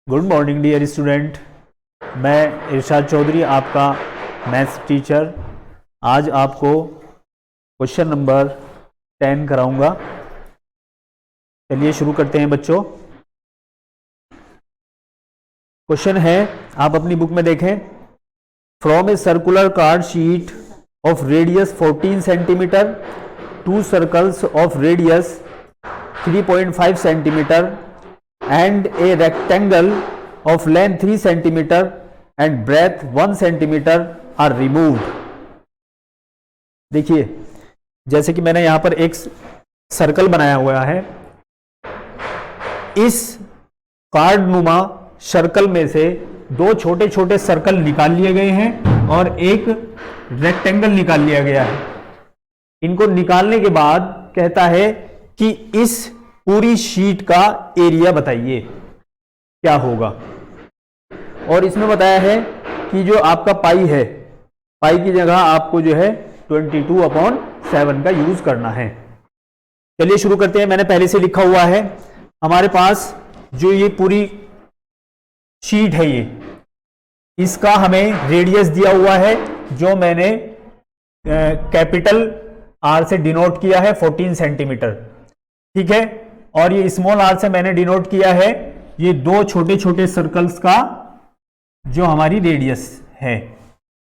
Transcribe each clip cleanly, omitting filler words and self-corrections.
Good morning dear student. मैं इरशाद चौधरी आपका maths teacher आज आपको क्वेश्चन नंबर 10 कराऊंगा। चलिए शुरू करते हैं बच्चों। क्वेश्चन है, आप अपनी बुक में देखें। From a circular card sheet of radius 14 centimetre, to circles of radius 3.5 centimetre and a rectangle of length 3 centimeter and breadth 1 centimeter are removed। देखिए, जैसे कि मैंने यहां पर एक सर्कल बनाया हुआ है। इस कार्ड नुमा सर्कल में से दो छोटे छोटे सर्कल निकाल लिए गए हैं और एक रेक्टेंगल निकाल लिया गया है। इनको निकालने के बाद कहता है कि इस पूरी शीट का एरिया बताइए क्या होगा। और इसमें बताया है कि जो आपका पाई है, पाई की जगह आपको जो है 22/7 का यूज करना है। चलिए शुरू करते हैं। मैंने पहले से लिखा हुआ है, हमारे पास जो ये पूरी शीट है, ये इसका हमें रेडियस दिया हुआ है जो मैंने कैपिटल आर से डिनोट किया है 14 सेंटीमीटर। ठीक है, और ये स्मॉल आर से मैंने डिनोट किया है ये दो छोटे छोटे सर्कल्स का जो हमारी रेडियस है,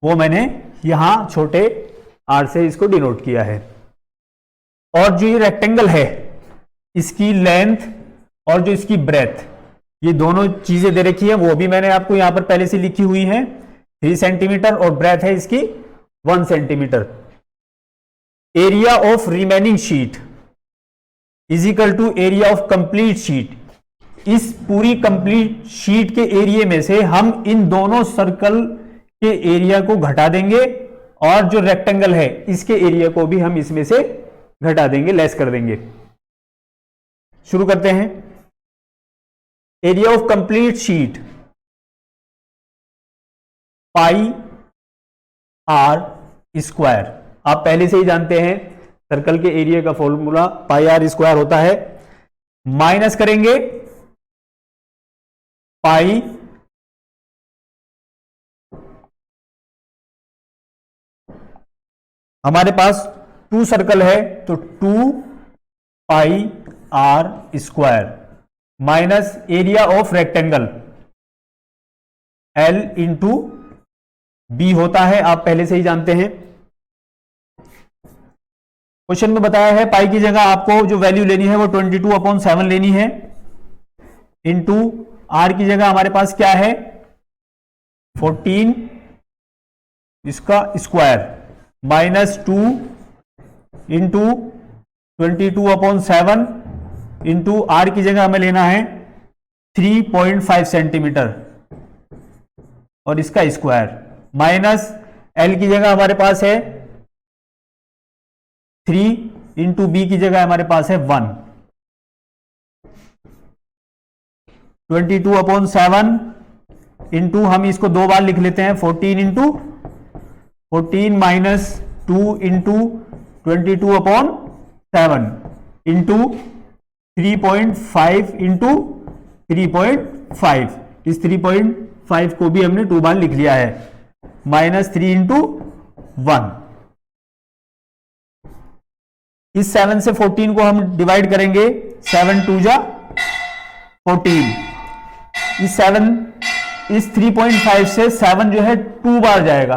वो मैंने यहां छोटे आर से इसको डिनोट किया है। और जो ये रेक्टेंगल है, इसकी लेंथ और जो इसकी ब्रेथ, ये दोनों चीजें दे रखी है, वो भी मैंने आपको यहां पर पहले से लिखी हुई है। 3 सेंटीमीटर और ब्रेथ है इसकी 1 centimetre. Area of remaining sheet is equal to area of complete sheet. इस पूरी कंप्लीट शीट के एरिया में से हम इन दोनों सर्कल के एरिया को घटा देंगे और जो रेक्टेंगल है इसके एरिया को भी हम इसमें से घटा देंगे, लेस कर देंगे। शुरू करते हैं। Area of complete sheet pi r square. आप पहले से ही जानते हैं सर्कल के एरिया का फॉर्मूला पाई आर स्क्वायर होता है। माइनस करेंगे पाई हमारे पास 2 सर्कल है तो 2 pi r square minus area of rectangle L into B होता है, आप पहले से ही जानते हैं। क्वेश्चन में बताया है पाई की जगह आपको जो वैल्यू लेनी है वो 22/7 लेनी है, इंटू आर की जगह हमारे पास क्या है 14 इसका square minus 2 into 22/7 into R की जगह हमें लेना है 3.5 सेंटीमीटर और इसका स्क्वायर माइनस एल की जगह हमारे पास है 3 इंटू बी की जगह हमारे पास है 1। 22/7 इंटू हम इसको दो बार लिख लेते हैं 14 into 14 minus 2 into 22/7 into 3.5 into 3.5। इस 3.5 को भी हमने 2 बार लिख लिया है, माइनस 3 इंटू 1। इस 7 से 14 को हम डिवाइड करेंगे, 7 2 जा 14। इस 3.5 से 7 जो है 2 बार जाएगा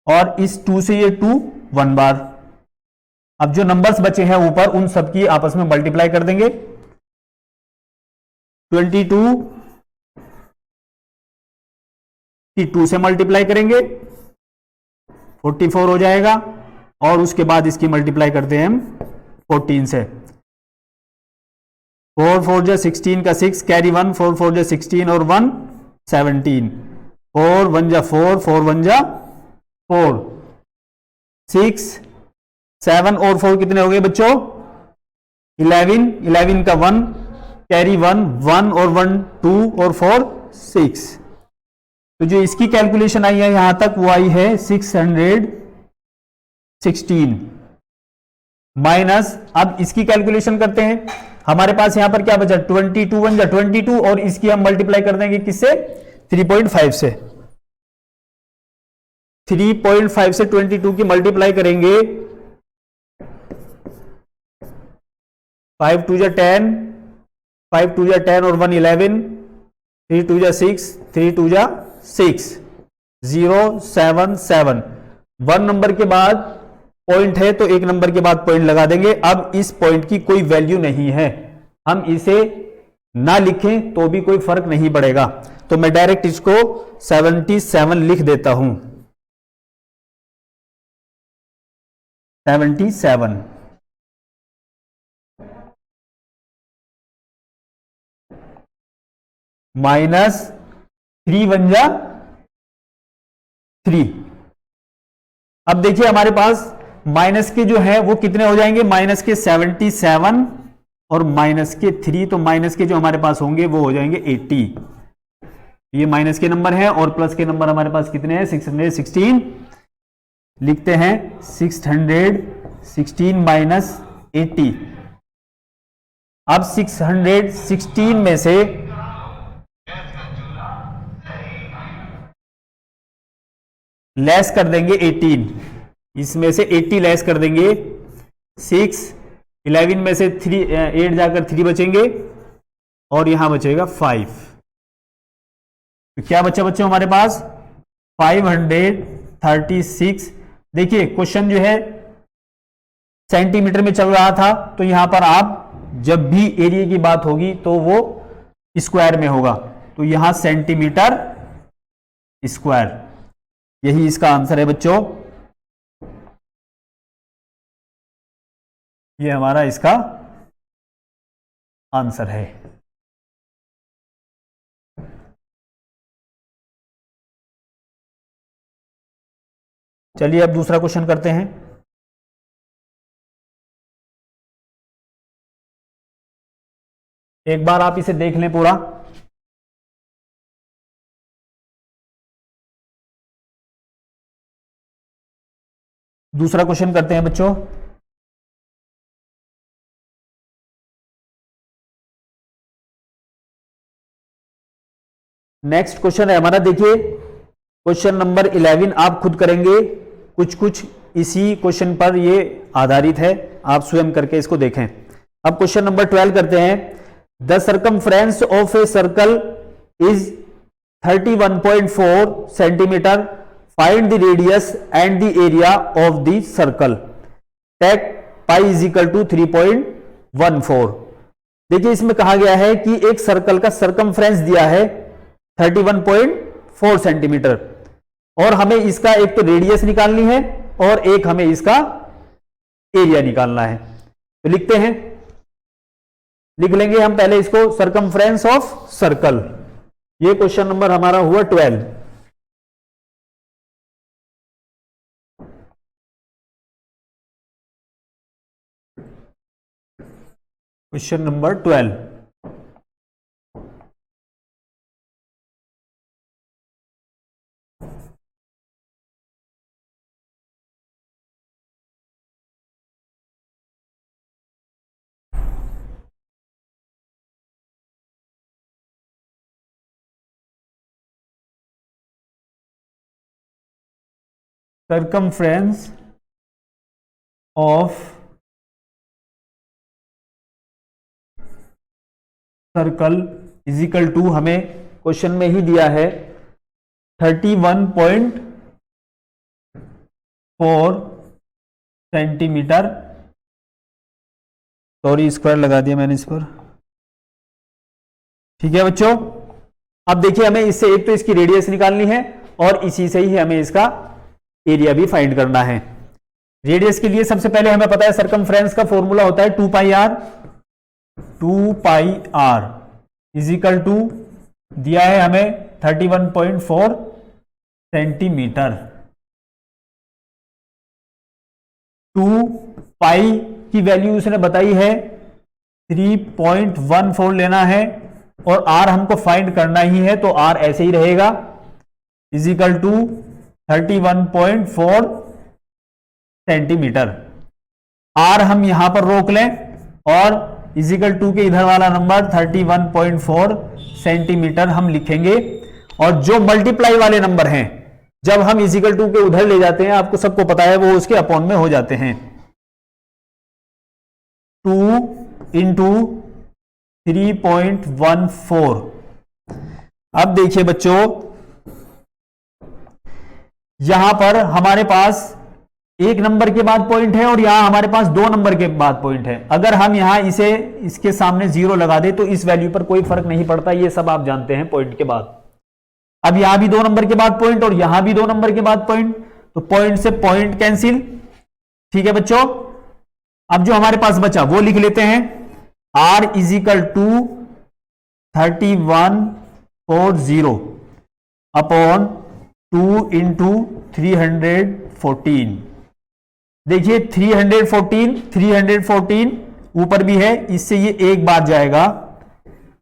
और इस 2 से ये 2 1 बार। अब जो नंबर्स बचे हैं ऊपर उन सब की आपस में मल्टीप्लाई कर देंगे। 22 की 2 से मल्टीप्लाई करेंगे 44 हो जाएगा और उसके बाद इसकी मल्टीप्लाई करते हैं हम 14 से। 4 4 जा 16 का 6 कैरी 1, 4 4 जा 16 और 1 17, 4 1 जा 4, 4 1 जा 4, 6 7 और 4 कितने हो गए बच्चों 11, 11 का 1 कैरी 1, 1 और 1 2 और 4 6। तो जो इसकी कैलकुलेशन आई है यहां तक वो आई है 616 माइनस। अब इसकी कैलकुलेशन करते हैं। हमारे पास यहां पर क्या बचा, 22 1 जा 22, और इसकी हम मल्टीप्लाई कर देंगे किससे, 3.5 से। 3.5 से 22 की मल्टीप्लाई करेंगे, 5 2 जा 10, 5 2 जा 10 और 1 11, 3 2 जा 6, 3 2 जा 6, 0 7 7। 1 नंबर के बाद पॉइंट है तो 1 नंबर के बाद पॉइंट लगा देंगे। अब इस पॉइंट की कोई वैल्यू नहीं है, हम इसे ना लिखें तो भी कोई फर्क नहीं पड़ेगा, तो मैं डायरेक्ट इसको 77 लिख देता हूं। 77 माइनस 3 1 जा 3। अब देखिए हमारे पास माइनस के जो है वो कितने हो जाएंगे, माइनस के 77 और माइनस के 3, तो माइनस के जो हमारे पास होंगे वो हो जाएंगे 80। ये माइनस के नंबर है और प्लस के नंबर हमारे पास कितने हैं, 616। लिखते हैं 616 माइनस 80। अब 616 में से लेस कर देंगे 18, इसमें से 80 लेस कर देंगे, 6 11 में से 8 जाकर 3 बचेंगे और यहां बचेगा 5। तो क्या बच्चा बच्चों हमारे पास 536। देखिए क्वेश्चन जो है सेंटीमीटर में चल रहा था, तो यहां पर आप जब भी एरिया की बात होगी तो वो स्क्वायर में होगा, तो यहां सेंटीमीटर स्क्वायर, यही इसका आंसर है बच्चों। ये हमारा इसका आंसर है। चलिए अब दूसरा क्वेश्चन करते हैं। एक बार आप इसे देख लें पूरा। दूसरा क्वेश्चन करते हैं बच्चों। नेक्स्ट क्वेश्चन है हमारा, देखिए क्वेश्चन नंबर 11 आप खुद करेंगे, कुछ कुछ इसी क्वेश्चन पर ये आधारित है, आप स्वयं करके इसको देखें। अब क्वेश्चन नंबर 12 करते हैं। The circumference of a circle is 31.4 centimetre, find the radius and the area of the circle, take pi is equal to 3.14। देखिए इसमें कहा गया है कि एक सर्कल का सर्कमफ्रेंस दिया है 31.4 सेंटीमीटर, और हमें इसका एक तो रेडियस निकालनी है और एक हमें इसका एरिया निकालना है। तो लिखते हैं, लिख लेंगे हम पहले इसको, सर्कमफ्रेंस ऑफ सर्कल। ये क्वेश्चन नंबर हमारा हुआ 12। Question number 12। circumference of circle is equal to, हमें क्वेश्चन में ही दिया है 31.4 सेंटीमीटर, सॉरी स्क्वायर लगा दिया मैंने इस पर। ठीक है बच्चों, अब देखिए हमें इससे एक तो इसकी रेडियस निकालनी है और इसी से ही हमें इसका एरिया भी फाइंड करना है। रेडियस के लिए सबसे पहले हमें पता है सर्कमफ्रेंस का फॉर्मूला होता है 2 pi are is equal to, दिया है हमें 31.4 सेंटीमीटर। 2 पाई की वैल्यू उसने बताई है 3.14 लेना है, और आर हमको फाइंड करना ही है, तो आर ऐसे ही रहेगा, is equal to 31.4 centimetre. R हम यहां पर रोक लें और इजिकल टू के इधर वाला नंबर 31.4 सेंटीमीटर हम लिखेंगे। और जो मल्टीप्लाई वाले नंबर हैं जब हम इजिकल टू के उधर ले जाते हैं, आपको सबको पता है वो उसके अपॉन में हो जाते हैं। 2 इंटू 3.14। अब देखिए बच्चों, यहां पर हमारे पास एक नंबर के बाद पॉइंट है और यहां हमारे पास 2 नंबर के बाद पॉइंट है। अगर हम यहां इसे इसके सामने 0 लगा दे तो इस वैल्यू पर कोई फर्क नहीं पड़ता, ये सब आप जानते हैं पॉइंट के बाद। अब यहां भी 2 नंबर के बाद पॉइंट और यहां भी 2 नंबर के बाद पॉइंट, तो पॉइंट से पॉइंट कैंसिल। ठीक है बच्चों, अब जो हमारे पास बचा वो लिख लेते हैं। R is equal to 3140 upon 2 into 314। देखिए 314 ऊपर भी है, इससे ये एक बार जाएगा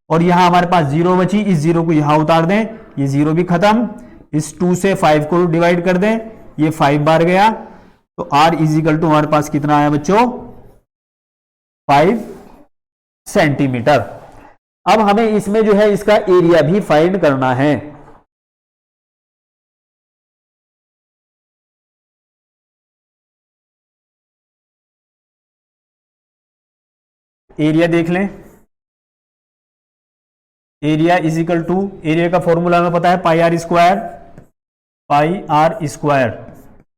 और यहां हमारे पास 0 बची, इस 0 को यहां उतार दें, ये 0 भी खत्म। इस 2 से 5 को डिवाइड कर दें, ये 5 बार गया, तो R इजिकल टू हमारे पास कितना आया बच्चों? 5 सेंटीमीटर। अब हमें इसमें जो है इसका एरिया भी फाइंड करना है। एरिया देख लें। Area is equal to, area का फॉर्मूला हमें पता है पाई आर स्क्वायर।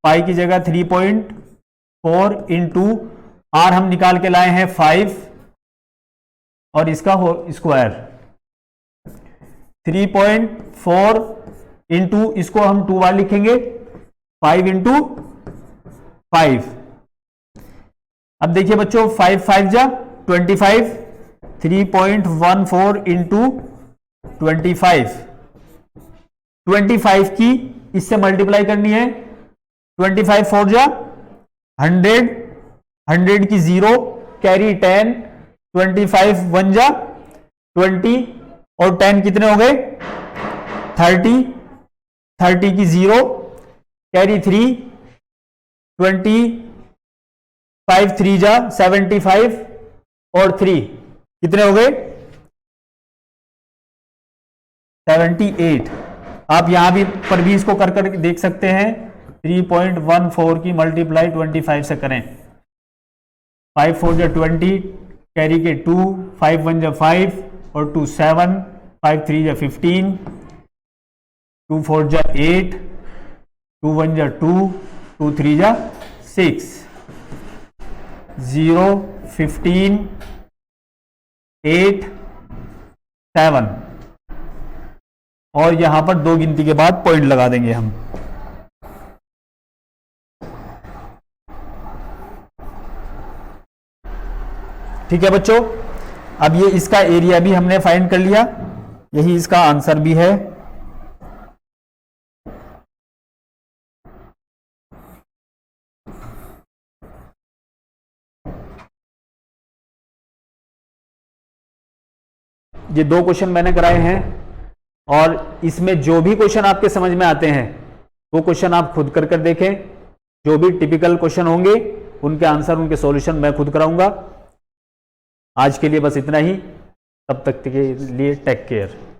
पाई की जगह 3.4 इंटू आर हम निकाल के लाए हैं 5 और इसका स्क्वायर 3.4 इंटू, इसको हम 2 बार लिखेंगे, 5 इंटू 5। अब देखिए बच्चों 5 5 जा 25, 3.14 इंटू 25 की इससे मल्टीप्लाई करनी है। 25 4 जा 100, 100 की 0 कैरी 10, 25 1 जा 20 और 10 कितने हो गए 30, 30 की 0 कैरी 3, 25 3 जा 75 और 3 कितने हो गए 78। आप यहां भी पर भी इसको कर कर देख सकते हैं। 3.14 की मल्टीप्लाई 25 से करें, 5 4 जा 20 कैरी के 2, 5 1 जा 5 और 2 7, 5 3 जा 15, 2 4 जा 8, 2 1 जा 2, 2 3 जा 6, 0 15 8 7 और यहां पर 2 गिनती के बाद पॉइंट लगा देंगे हम। ठीक है बच्चों, अब ये इसका एरिया भी हमने फाइंड कर लिया, यही इसका आंसर भी है। ये 2 क्वेश्चन मैंने कराए हैं और इसमें जो भी क्वेश्चन आपके समझ में आते हैं वो क्वेश्चन आप खुद कर कर देखें। जो भी टिपिकल क्वेश्चन होंगे उनके आंसर, उनके सॉल्यूशन मैं खुद कराऊंगा। आज के लिए बस इतना ही, तब तक के लिए टेक केयर।